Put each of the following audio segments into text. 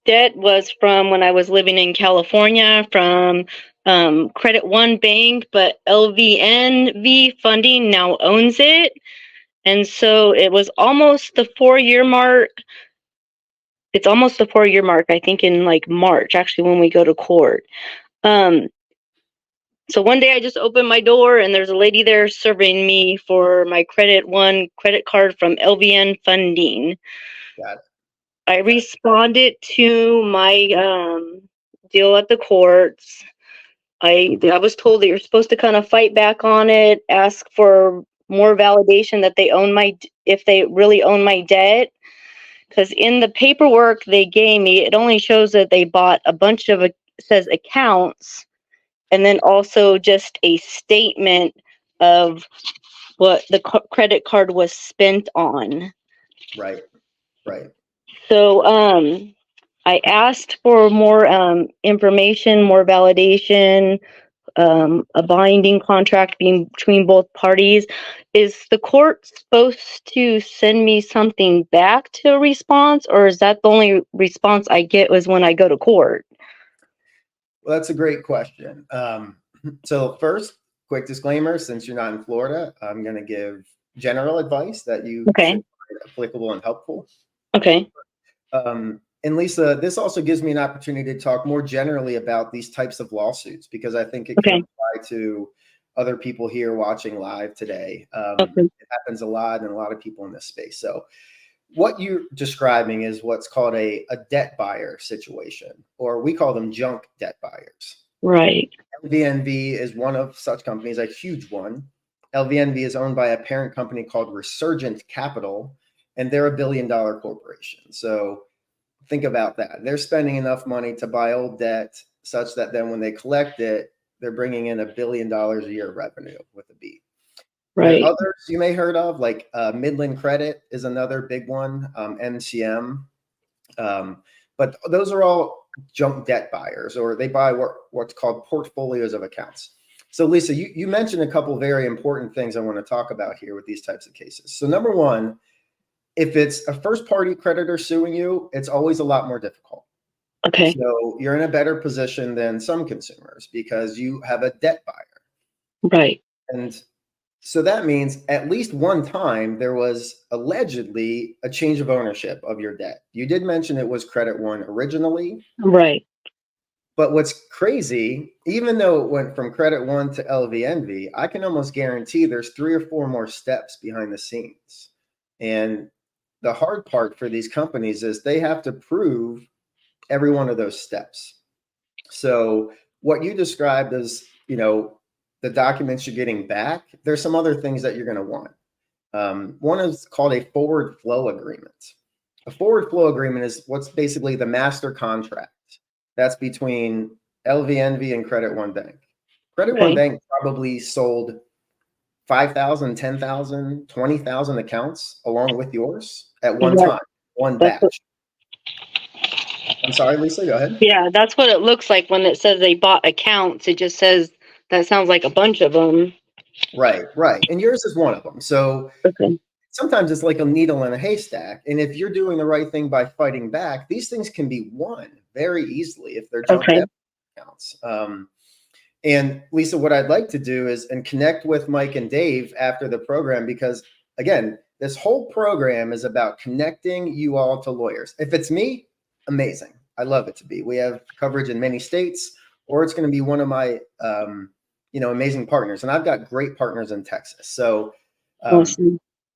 debt was from when I was living in California from Credit One Bank, but LVNV Funding now owns it. And so it was almost the 4 year mark. It's almost the 4 year mark, I think, in like March, actually, when we go to court. Um, so one day I just opened my door and there's a lady there serving me for my Credit One credit card from LVN Funding. Got it. I responded to my deal at the courts. I was told that you're supposed to kind of fight back on it, ask for more validation that they own if they really own my debt. Because in the paperwork they gave me, it only shows that they bought a bunch of says accounts, and then also just a statement of what the credit card was spent on. Right. Right. So I asked for more information, more validation, a binding contract between both parties. Is the court supposed to send me something back to a response, or is that the only response I get was when I go to court? Well, that's a great question. So first, quick disclaimer, since you're not in Florida, I'm going to give general advice that you Okay. should find applicable and helpful. Okay. And Lisa, this also gives me an opportunity to talk more generally about these types of lawsuits, because I think it can apply to other people here watching live today. It happens a lot and a lot of people in this space. So what you're describing is what's called a debt buyer situation, or we call them junk debt buyers. Right. LVNV is one of such companies, a huge one. LVNV is owned by a parent company called Resurgent Capital, and they're $1 billion corporation. So think about that. They're spending enough money to buy old debt such that then when they collect it, they're bringing in $1 billion a year of revenue with a B. Right. There are others you may heard of, like Midland Credit is another big one, MCM. But those are all junk debt buyers, or they buy what's called portfolios of accounts. So Lisa, you mentioned a couple of very important things I want to talk about here with these types of cases. So number one, if it's a first party creditor suing you, it's always a lot more difficult. Okay. So you're in a better position than some consumers because you have a debt buyer. Right. And so that means at least one time there was allegedly a change of ownership of your debt. You did mention it was Credit One originally. Right. But what's crazy, even though it went from Credit One to LVNV, I can almost guarantee there's 3 or 4 more steps behind the scenes. And the hard part for these companies is they have to prove every one of those steps. So what you described as, the documents you're getting back, there's some other things that you're going to want. One is called a forward flow agreement. A forward flow agreement is what's basically the master contract. That's between LVNV and Credit One Bank. Credit One Bank probably sold 5,000, 10,000, 20,000 accounts along with yours at one time, one batch. I'm sorry, Lisa, go ahead. Yeah, that's what it looks like when it says they bought accounts. It just says that sounds like a bunch of them. Right. And yours is one of them. So sometimes it's like a needle in a haystack. And if you're doing the right thing by fighting back, these things can be won very easily if they're junk debt accounts. And Lisa, what I'd like to do is connect with Mike and Dave after the program, because again, this whole program is about connecting you all to lawyers. If it's me, amazing. I love it to be. We have coverage in many states, or it's going to be one of my, amazing partners. And I've got great partners in Texas. So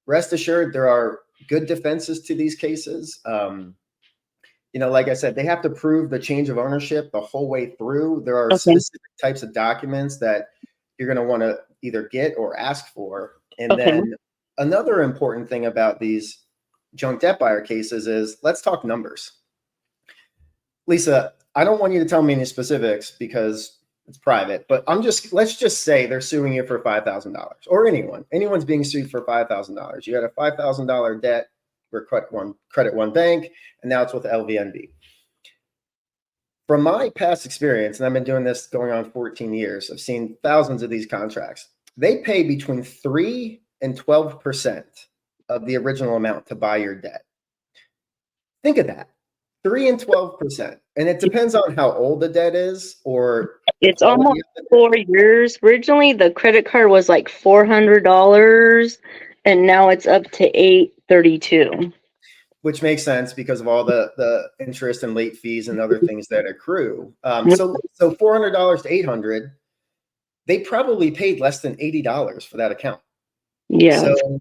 rest assured, there are good defenses to these cases. Like I said, they have to prove the change of ownership the whole way through. There are specific types of documents that you're going to want to either get or ask for. And then another important thing about these junk debt buyer cases is, let's talk numbers. Lisa, I don't want you to tell me any specifics because it's private, but let's just say they're suing you for $5,000, or anyone's being sued for $5,000. You had a $5,000 debt for Credit One Bank, and now it's with LVNV. From my past experience, and I've been doing this going on 14 years, I've seen thousands of these contracts. They pay between 3 and 12% of the original amount to buy your debt. Think of that. 3 and 12%. And it depends on how old the debt is or the It's almost quality of the debt. 4 years. Originally, the credit card was like $400, and now it's up to $832. Which makes sense because of all the interest and late fees and other things that accrue. So $400 to 800, they probably paid less than $80 for that account. Yeah. So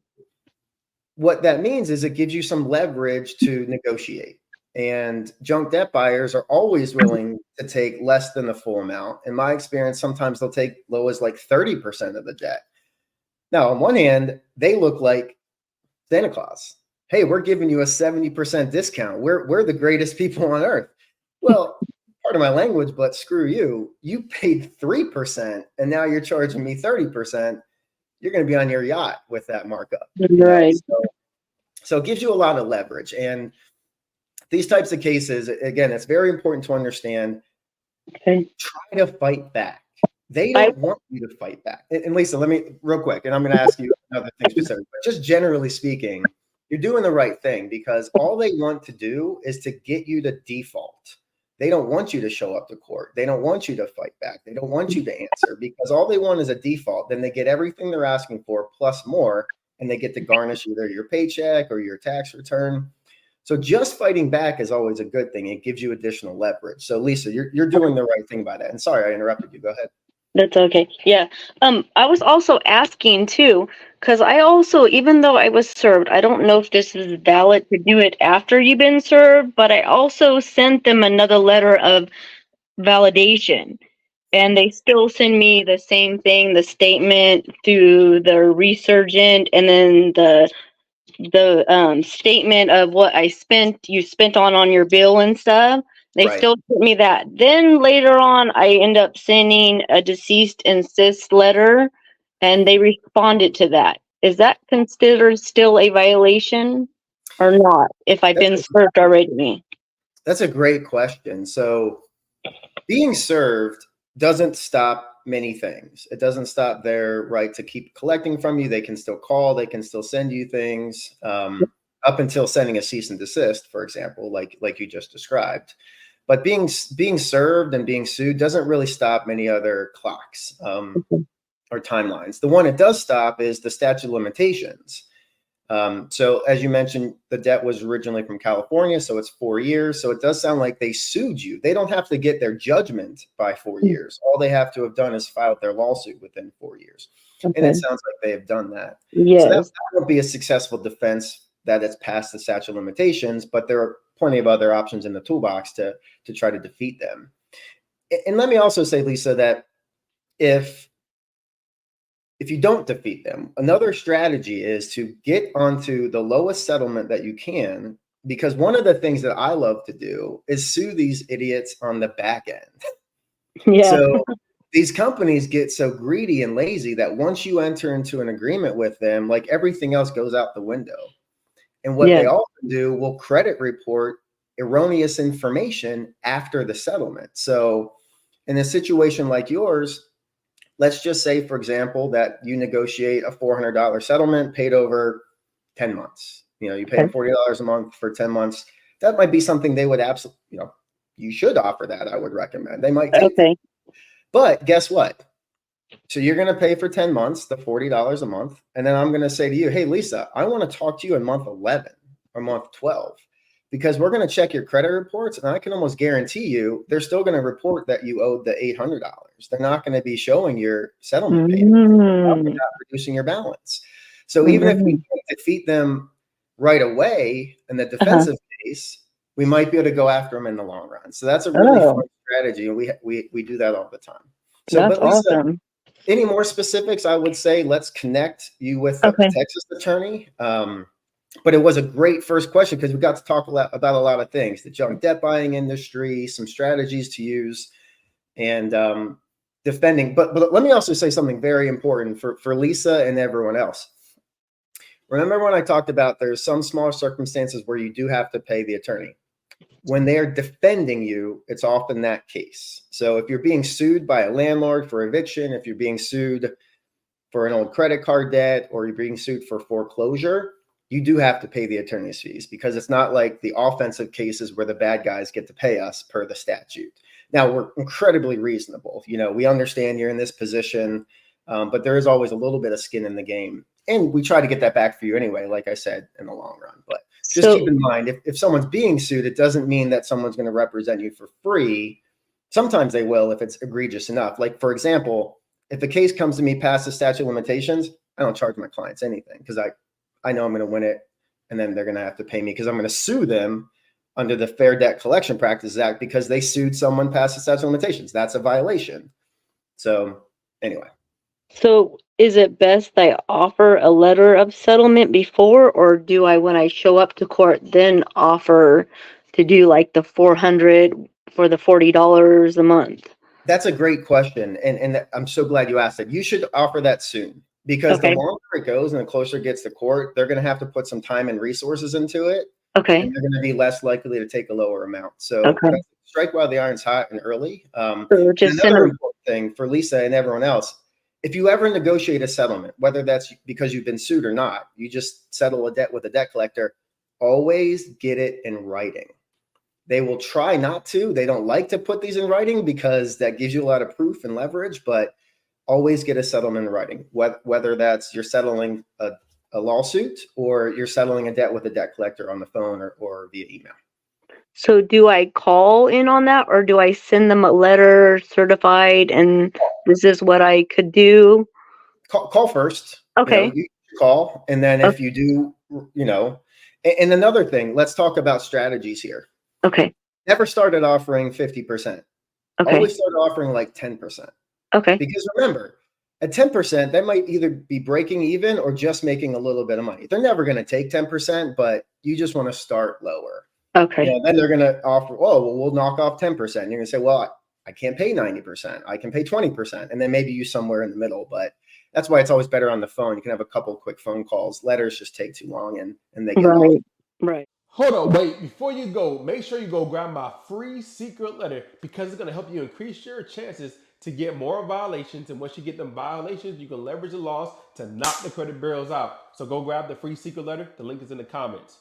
what that means is it gives you some leverage to negotiate. And junk debt buyers are always willing to take less than the full amount. In my experience, sometimes they'll take low as like 30% of the debt. Now, on one hand, they look like Santa Claus. Hey, we're giving you a 70% discount. We're the greatest people on earth. Well, part of my language, but screw you. You paid 3% and now you're charging me 30%. You're going to be on your yacht with that markup. Right. So it gives you a lot of leverage. And these types of cases, again, it's very important to understand. Okay. Try to fight back. They don't want you to fight back. And Lisa, let me real quick, and I'm going to ask you another thing specific, but just generally speaking, you're doing the right thing because all they want to do is to get you to default. They don't want you to show up to court. They don't want you to fight back. They don't want you to answer because all they want is a default. Then they get everything they're asking for plus more, and they get to garnish either your paycheck or your tax return. So just fighting back is always a good thing. It gives you additional leverage. So Lisa, you're doing the right thing by that. And sorry, I interrupted you. Go ahead. That's okay. Yeah. I was also asking too, because I also, even though I was served, I don't know if this is valid to do it after you've been served, but I also sent them another letter of validation. And they still send me the same thing, the statement through the resurgent, and then the statement of what you spent on your bill and stuff. They Right. still sent me that. Then later on, I end up sending a deceased insist letter, and they responded to that. Is that considered still a violation or not? If I've been served already? That's a great question. So being served doesn't stop many things. It doesn't stop their right to keep collecting from you. They can still call. They can still send you things up until sending a cease and desist, for example, like you just described. But being served and being sued doesn't really stop many other clocks or timelines. The one it does stop is the statute of limitations. So as you mentioned, the debt was originally from California, so it's 4 years. So it does sound like they sued you. They don't have to get their judgment by 4 years. All they have to have done is filed their lawsuit within 4 years. Okay. And it sounds like they have done that. Yes. So that would be a successful defense that it's past the statute of limitations, but there are plenty of other options in the toolbox to try to defeat them. And let me also say, Lisa, that if you don't defeat them, another strategy is to get onto the lowest settlement that you can, because one of the things that I love to do is sue these idiots on the back end. Yeah. So these companies get so greedy and lazy that once you enter into an agreement with them, like everything else goes out the window. And what they often do will credit report erroneous information after the settlement. So in a situation like yours, let's just say, for example, that you negotiate a $400 settlement paid over 10 months. You pay them $40 a month for 10 months. That might be something they would absolutely, you should offer that. I would recommend. They might take it. But guess what? So you're going to pay for 10 months, the $40 a month. And then I'm going to say to you, hey, Lisa, I want to talk to you in month 11 or month 12. Because we're going to check your credit reports, and I can almost guarantee you they're still going to report that you owed the $800. They're not going to be showing your settlement payment. They're not reducing your balance. So even if we can't defeat them right away in the defensive case, we might be able to go after them in the long run. So that's a really fun strategy, and we do that all the time. So, that's but Lisa, awesome. Any more specifics? I would say let's connect you with a Texas attorney. But it was a great first question because we got to talk about a lot of things, the junk debt buying industry, some strategies to use, and defending. But let me also say something very important for Lisa and everyone else. Remember when I talked about there's some small circumstances where you do have to pay the attorney. When they're defending you, it's often that case. So if you're being sued by a landlord for eviction, if you're being sued for an old credit card debt, or you're being sued for foreclosure, you do have to pay the attorney's fees, because it's not like the offensive cases where the bad guys get to pay us per the statute. Now, we're incredibly reasonable. We understand you're in this position, but there is always a little bit of skin in the game. And we try to get that back for you anyway, like I said, in the long run. But just keep in mind, if someone's being sued, it doesn't mean that someone's going to represent you for free. Sometimes they will if it's egregious enough. Like, for example, if a case comes to me past the statute of limitations, I don't charge my clients anything, because I know I'm going to win it, and then they're going to have to pay me because I'm going to sue them under the Fair Debt Collection Practices Act because they sued someone past the statute of limitations. That's a violation. So anyway. So is it best I offer a letter of settlement before, or do I, when I show up to court, then offer to do like the $400 for the $40 a month? That's a great question. And I'm so glad you asked it. You should offer that soon, because the longer it goes and the closer it gets to court, they're going to have to put some time and resources into it. Okay. And they're going to be less likely to take a lower amount. So strike while the iron's hot and early. Just another important thing for Lisa and everyone else, if you ever negotiate a settlement, whether that's because you've been sued or not, you just settle a debt with a debt collector, always get it in writing. They will try not to. They don't like to put these in writing because that gives you a lot of proof and leverage, but always get a settlement in writing, whether that's you're settling a lawsuit or you're settling a debt with a debt collector on the phone or via email. So do I call in on that, or do I send them a letter certified and this is what I could do? Call first. Okay. You call, and then if you do, and another thing, let's talk about strategies here. Okay. Never started offering 50%. Okay. Always start offering like 10%. Okay. Because remember, at 10%, that might either be breaking even or just making a little bit of money. They're never going to take 10%, but you just want to start lower. Okay. Then they're going to offer, we'll knock off 10%. You're going to say, well, I can't pay 90%. I can pay 20%. And then maybe you somewhere in the middle. But that's why it's always better on the phone. You can have a couple quick phone calls. Letters just take too long and they get lost. Right. Hold on, wait. Before you go, make sure you go grab my free secret letter, because it's going to help you increase your chances to get more violations. And once you get them violations, you can leverage the laws to knock the credit bureaus out. So go grab the free secret letter. The link is in the comments.